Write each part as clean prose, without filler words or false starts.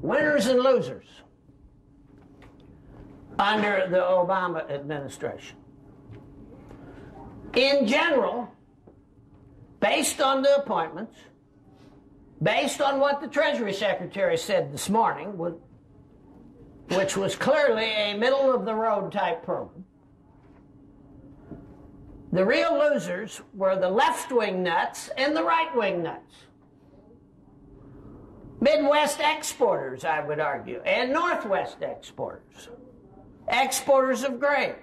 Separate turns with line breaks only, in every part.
Winners and losers under the Obama administration. In general, based on the appointments, based on what the Treasury Secretary said this morning, which was clearly a middle-of-the-road type program, the real losers were the left-wing nuts and the right-wing nuts. Midwest exporters, I would argue, and Northwest exporters. Exporters of grain.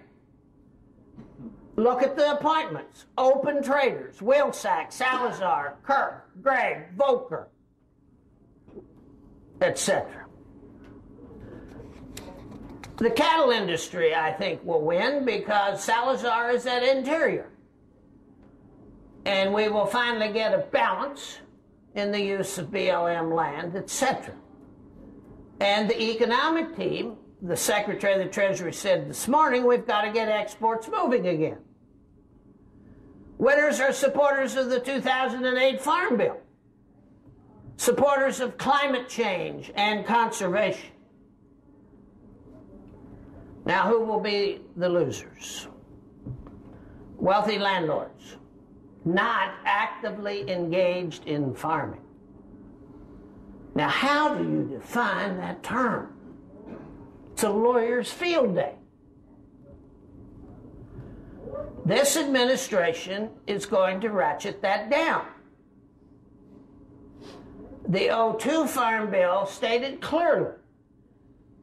Look at the appointments. Open traders, Wilsack, Salazar, Kirk, Gregg, Volcker, etc. The cattle industry, I think, will win because Salazar is at Interior. And we will finally get a balance in the use of BLM land, etc. And the economic team, the Secretary of the Treasury said this morning, we've got to get exports moving again. Winners are supporters of the 2008 Farm Bill, supporters of climate change and conservation. Now, who will be the losers? Wealthy landlords, not actively engaged in farming. Now, how do you define that term? It's a lawyer's field day. This administration is going to ratchet that down. The '02 Farm Bill stated clearly,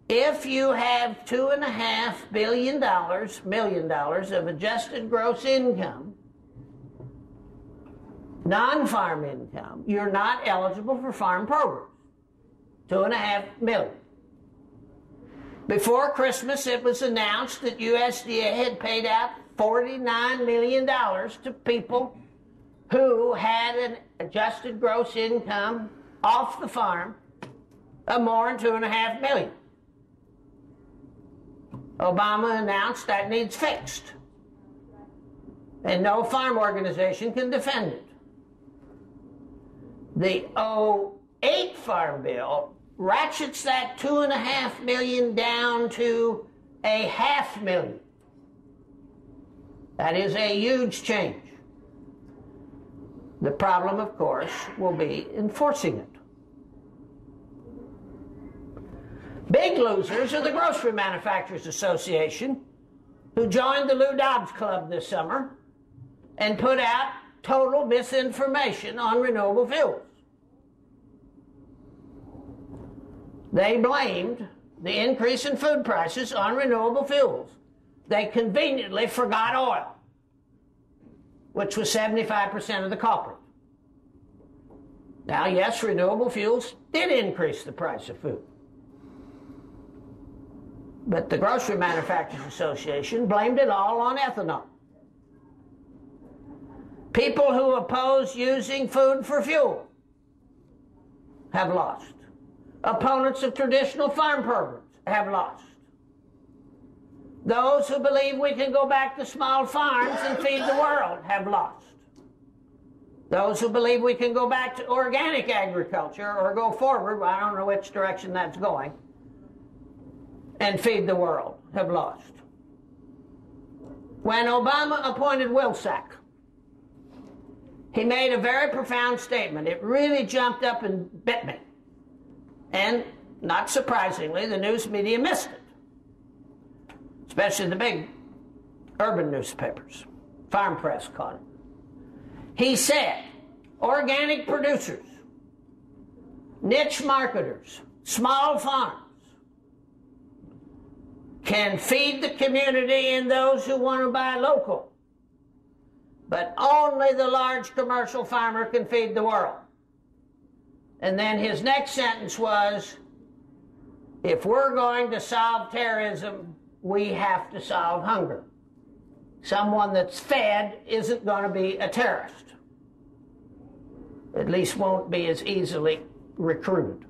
if you have $2.5 million of adjusted gross income, non-farm income, you're not eligible for farm programs. $2.5 million. Before Christmas, it was announced that USDA had paid out $49 million to people who had an adjusted gross income off the farm of more than $2.5 million. Obama announced that needs fixed, and no farm organization can defend it. The '08 Farm Bill ratchets that $2.5 million down to $500,000. That is a huge change. The problem, of course, will be enforcing it. Big losers are the Grocery Manufacturers Association, who joined the Lou Dobbs Club this summer and put out total misinformation on renewable fuels. They blamed the increase in food prices on renewable fuels. They conveniently forgot oil, which was 75% of the culprit. Now, yes, renewable fuels did increase the price of food. But the Grocery Manufacturers Association blamed it all on ethanol. People who oppose using food for fuel have lost. Opponents of traditional farm programs have lost. Those who believe we can go back to small farms and feed the world have lost. Those who believe we can go back to organic agriculture or go forward, I don't know which direction that's going, and feed the world have lost. When Obama appointed Wilsack, he made a very profound statement. It really jumped up and bit me. And not surprisingly, the news media missed it, especially the big urban newspapers. Farm Press caught it. He said, organic producers, niche marketers, small farms can feed the community and those who want to buy local, but only the large commercial farmer can feed the world. And then his next sentence was, if we're going to solve terrorism, we have to solve hunger. Someone that's fed isn't going to be a terrorist. At least won't be as easily recruited.